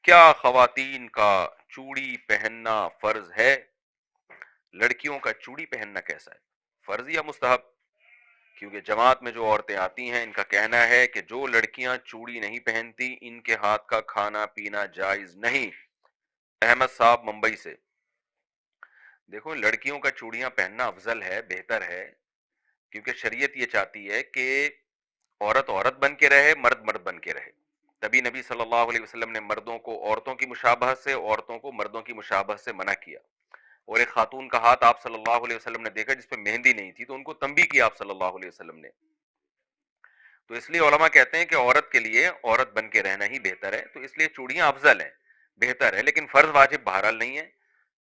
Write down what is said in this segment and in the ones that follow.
کیا خواتین کا چوڑی پہننا فرض ہے؟ لڑکیوں کا چوڑی پہننا کیسا ہے، فرض یا مستحب؟ کیونکہ جماعت میں جو عورتیں آتی ہیں ان کا کہنا ہے کہ جو لڑکیاں چوڑی نہیں پہنتی ان کے ہاتھ کا کھانا پینا جائز نہیں۔ احمد صاحب ممبئی سے۔ دیکھو، لڑکیوں کا چوڑیاں پہننا افضل ہے، بہتر ہے، کیونکہ شریعت یہ چاہتی ہے کہ عورت عورت بن کے رہے، مرد مرد بن کے رہے۔ تبھی نبی صلی اللہ علیہ وسلم نے مردوں کو عورتوں کی مشابہت سے، عورتوں کو مردوں کی مشابہت سے منع کیا۔ اور ایک خاتون کا ہاتھ آپ صلی اللہ علیہ وسلم نے دیکھا جس پہ مہندی نہیں تھی، تو ان کو تنبیہ کیا آپ صلی اللہ علیہ وسلم نے۔ تو اس لیے علماء کہتے ہیں کہ عورت کے لیے عورت بن کے رہنا ہی بہتر ہے، تو اس لیے چوڑیاں افضل ہیں، بہتر ہے، لیکن فرض واجب بہرحال نہیں ہے،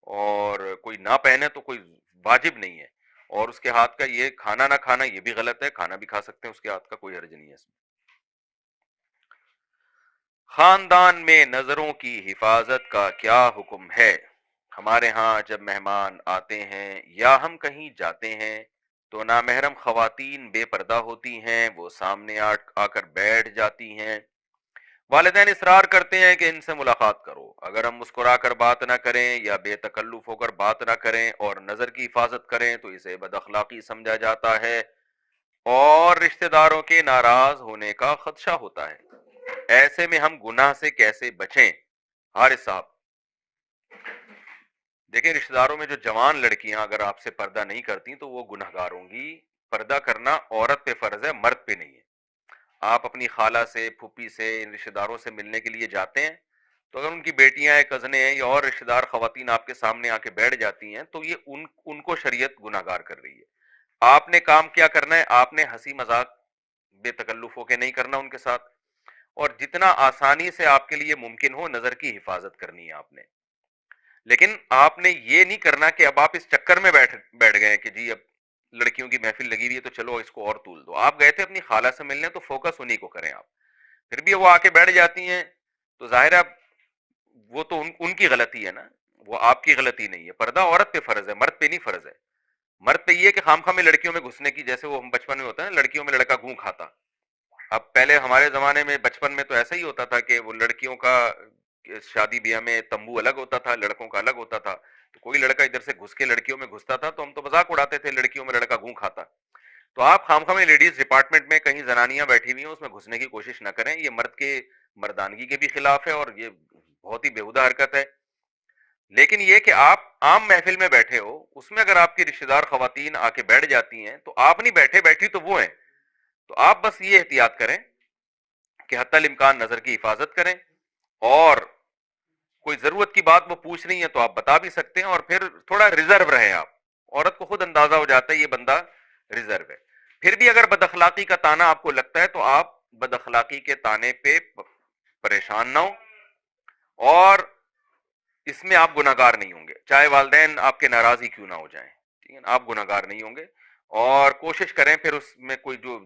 اور کوئی نہ پہنے تو کوئی واجب نہیں ہے۔ اور اس کے ہاتھ کا یہ کھانا نہ کھانا یہ بھی غلط ہے، کھانا بھی کھا سکتے ہیں اس کے ہاتھ کا، کوئی حرج نہیں ہے اس میں۔ خاندان میں نظروں کی حفاظت کا کیا حکم ہے؟ ہمارے ہاں جب مہمان آتے ہیں یا ہم کہیں جاتے ہیں تو نامحرم خواتین بے پردہ ہوتی ہیں، وہ سامنے آ کر بیٹھ جاتی ہیں۔ والدین اصرار کرتے ہیں کہ ان سے ملاقات کرو، اگر ہم مسکرا کر بات نہ کریں یا بے تکلف ہو کر بات نہ کریں اور نظر کی حفاظت کریں تو اسے بد اخلاقی سمجھا جاتا ہے اور رشتہ داروں کے ناراض ہونے کا خدشہ ہوتا ہے۔ ایسے میں ہم گناہ سے کیسے بچیں؟ حارث صاحب، دیکھیں، رشتہ داروں میں جو جوان لڑکیاں اگر آپ سے پردہ نہیں کرتی تو وہ گناہ گار ہوں گی۔ پردہ کرنا عورت پہ فرض ہے، مرد پہ نہیں ہے۔ آپ اپنی خالہ سے، پھوپھی سے، ان رشتہ داروں سے ملنے کے لیے جاتے ہیں، تو اگر ان کی بیٹیاں ہیں، کزنیں ہیں یا اور رشتہ دار خواتین آپ کے سامنے آ کے بیٹھ جاتی ہیں تو یہ ان کو شریعت گناہ گار کر رہی ہے۔ آپ نے کام کیا کرنا ہے، آپ نے ہنسی مذاق بے تکلف ہو کے نہیں کرنا ان کے ساتھ، اور جتنا آسانی سے آپ کے لیے ممکن ہو نظر کی حفاظت کرنی ہے آپ نے۔ لیکن آپ نے یہ نہیں کرنا کہ اب آپ اس چکر میں بیٹھ گئے کہ جی اب لڑکیوں کی محفل لگی ہوئی ہے تو چلو اس کو اور تول دو۔ آپ گئے تھے اپنی خالہ سے ملنے تو فوکس انہی کو کریں آپ۔ پھر بھی وہ آ کے بیٹھ جاتی ہیں تو ظاہر ہے وہ تو ان کی غلطی ہے نا، وہ آپ کی غلطی نہیں ہے۔ پردہ عورت پہ فرض ہے، مرد پہ نہیں فرض ہے۔ مرد پہ یہ ہے کہ خام خواہ میں لڑکیوں میں گھسنے کی، جیسے وہ ہم بچپن میں ہوتا ہے نا، لڑکیوں میں لڑکا گھوں کھاتا۔ اب پہلے ہمارے زمانے میں بچپن میں تو ایسا ہی ہوتا تھا کہ وہ لڑکیوں کا شادی بیاہ میں تمبو الگ ہوتا تھا، لڑکوں کا الگ ہوتا تھا، تو کوئی لڑکا ادھر سے گھس کے لڑکیوں میں گھستا تھا تو ہم تو مذاق اڑاتے تھے لڑکیوں میں لڑکا گھوں کھاتا۔ تو آپ خامخواہ میں لیڈیز ڈپارٹمنٹ میں کہیں زنانیاں بیٹھی ہوئی ہیں اس میں گھسنے کی کوشش نہ کریں، یہ مرد کے مردانگی کے بھی خلاف ہے اور یہ بہت ہی بےہودہ حرکت ہے۔ لیکن یہ کہ آپ عام محفل میں بیٹھے ہو، اس میں اگر آپ کی رشتہ دار خواتین آ کے بیٹھ جاتی ہیں تو آپ نہیں بیٹھے، بیٹھی تو وہ ہیں، تو آپ بس یہ احتیاط کریں کہ حتی الامکان نظر کی حفاظت کریں، اور کوئی ضرورت کی بات وہ پوچھ رہی ہیں تو آپ بتا بھی سکتے ہیں، اور پھر تھوڑا ریزرو رہیں آپ۔ عورت کو خود اندازہ ہو جاتا ہے یہ بندہ ریزرو ہے۔ پھر بھی اگر بد اخلاقی کا تانا آپ کو لگتا ہے تو آپ بد اخلاقی کے تانے پہ پریشان نہ ہو، اور اس میں آپ گناہ گار نہیں ہوں گے، چاہے والدین آپ کے ناراض ہی کیوں نہ ہو جائیں، ٹھیک ہے نا؟ آپ گناہ گار نہیں ہوں گے۔ اور کوشش کریں پھر اس میں کوئی جو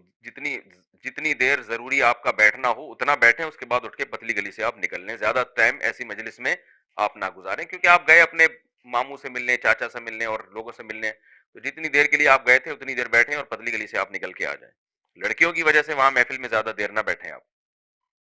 جتنی دیر ضروری آپ کا بیٹھنا ہو اتنا بیٹھیں، اس کے بعد اٹھ کے پتلی گلی سے آپ نکل لیں۔ زیادہ ٹائم ایسی مجلس میں آپ نہ گزاریں، کیونکہ آپ گئے اپنے ماموں سے ملنے، چاچا سے ملنے اور لوگوں سے ملنے، تو جتنی دیر کے لیے آپ گئے تھے اتنی دیر بیٹھیں اور پتلی گلی سے آپ نکل کے آ جائیں۔ لڑکیوں کی وجہ سے وہاں محفل میں زیادہ دیر نہ بیٹھیں آپ۔